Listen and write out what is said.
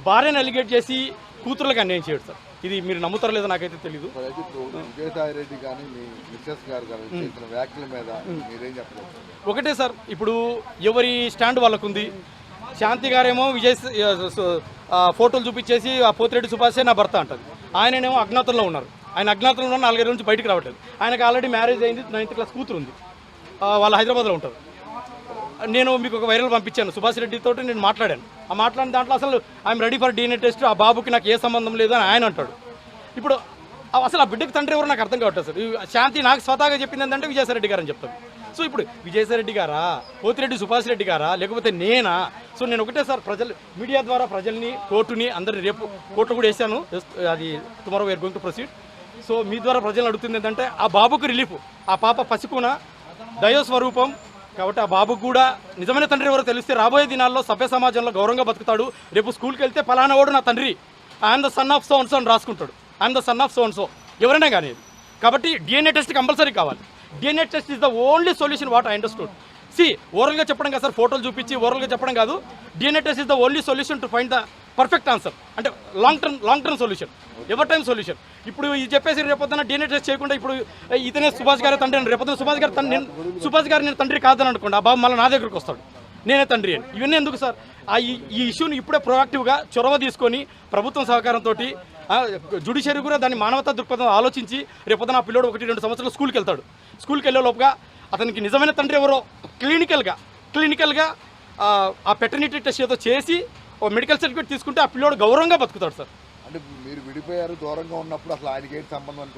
భార్యను ఎలిగేట్ చేసి కూతురులకు అన్యాయం చేయడు సార్. ఇది మీరు నమ్ముతారో లేదో నాకైతే తెలియదు. విజయసాయి రెడ్డి కానీ మీ మిస్సెస్ గారు కానీ చేసిన వ్యాఖ్యల మీద మీరేం చెప్పలేదు? ఒకటే సార్, ఇప్పుడు ఎవరి స్టాండ్ వాళ్ళకు ఉంది. శాంతి గారేమో విజయ్ ఫోటోలు చూపించేసి ఆ పోతిరెడ్డి సుభాషే నా భర్త అంటారు. ఆయననేమో అజ్ఞాతంలో ఉన్నారు. ఆయన అజ్ఞాతంలో ఉన్న 4 నుంచి బయటకు రావట్లేదు. ఆయనకు ఆల్రెడీ మ్యారేజ్ అయింది, 9th క్లాస్ కూతురు ఉంది. వాళ్ళు హైదరాబాద్లో ఉంటారు. నేను మీకు ఒక వైరల్ పంపించాను, సుభాష్ రెడ్డితో నేను మాట్లాడాను. ఆ మాట్లాడిన దాంట్లో అసలు I'm ready for DNA test, ఆ బాబుకి నాకు ఏ సంబంధం లేదు అని ఆయన అంటాడు. ఇప్పుడు అసలు ఆ బిడ్డకి తండ్రి ఎవరు నాకు అర్థం కావట్లేదు సార్. శాంతి నాకు స్వతహాగా చెప్పింది ఏంటంటే విజయసాయి రెడ్డి గారు అని చెప్తాను. సో ఇప్పుడు విజయసాయి రెడ్డి గారా, పోతిరెడ్డి సుభాష్ రెడ్డి గారా, లేకపోతే నేనా? సో నేను ఒకటే సార్, ప్రజలు మీడియా ద్వారా ప్రజల్ని, కోర్టుని, అందరినీ రేపు కోర్టు కూడా వేసాను, అది tomorrow we are going to proceed. So మీ ద్వారా ప్రజలను అడుగుతుంది ఏంటంటే ఆ బాబుకు రిలీఫ్, ఆ పాప పసికున దైవస్వరూపం కాబట్టి ఆ బాబుకు కూడా నిజమైన తండ్రి ఎవరో తెలిస్తే రాబోయే దినాల్లో సభ్య సమాజంలో గౌరవంగా బతుకుతాడు. రేపు స్కూల్కి వెళ్తే పలానా వాడు నా తండ్రి, I'm the son of so and so అని రాసుకుంటాడు. I'm the son of so and so ఎవరైనా కానీ. కాబట్టి DNA టెస్ట్ కంపల్సరీ కావాలి. DNA test is the only solution what I understood. ఓరల్గా చెప్పడం కాదు సార్, ఫోటోలు చూపించి ఓరల్గా చెప్పడం కాదు. DNA test is the only solution to find the perfect answer, అంటే long term solution, ever time solution. ఇప్పుడు ఇది చెప్పేసి రేపొద్దున DNA టెస్ట్ చేయకుండా ఇప్పుడు ఇతనే సుభాష్ గారి తండ్రి అని రేపొద్దున సుభాష్ గారు నేను తండ్రి కాదని అనుకోండి, ఆ బాబు మళ్ళీ నా దగ్గరకు వస్తాడు, నేనే తండ్రి అని. ఇవన్నీ ఎందుకు సార్? ఈ ఇష్యూని ఇప్పుడే ప్రొయాక్టివ్గా చొరవ తీసుకొని ప్రభుత్వం సహకారంతో జుడిషియరీ కూడా దాన్ని మానవతా దృక్పథం ఆలోచించి రేపొద్దున ఆ పిల్లోడు 1-2 సంవత్సరాలు స్కూల్కి వెళ్తాడు. స్కూల్కి వెళ్ళే లోపుగా అతనికి నిజమైన తండ్రి ఎవరో క్లినికల్గా ఆ పెటర్నిటీ టెస్ట్ ఏదో చేసి ఓ మెడికల్ సర్టిఫికేట్ తీసుకుంటే ఆ పిల్లోడు గౌరవంగా బతుకుతాడు సార్. అంటే మీరు విడిపోయారు, దూరంగా ఉన్నప్పుడు అసలు ఆయనకి ఏంటి సంబంధం అని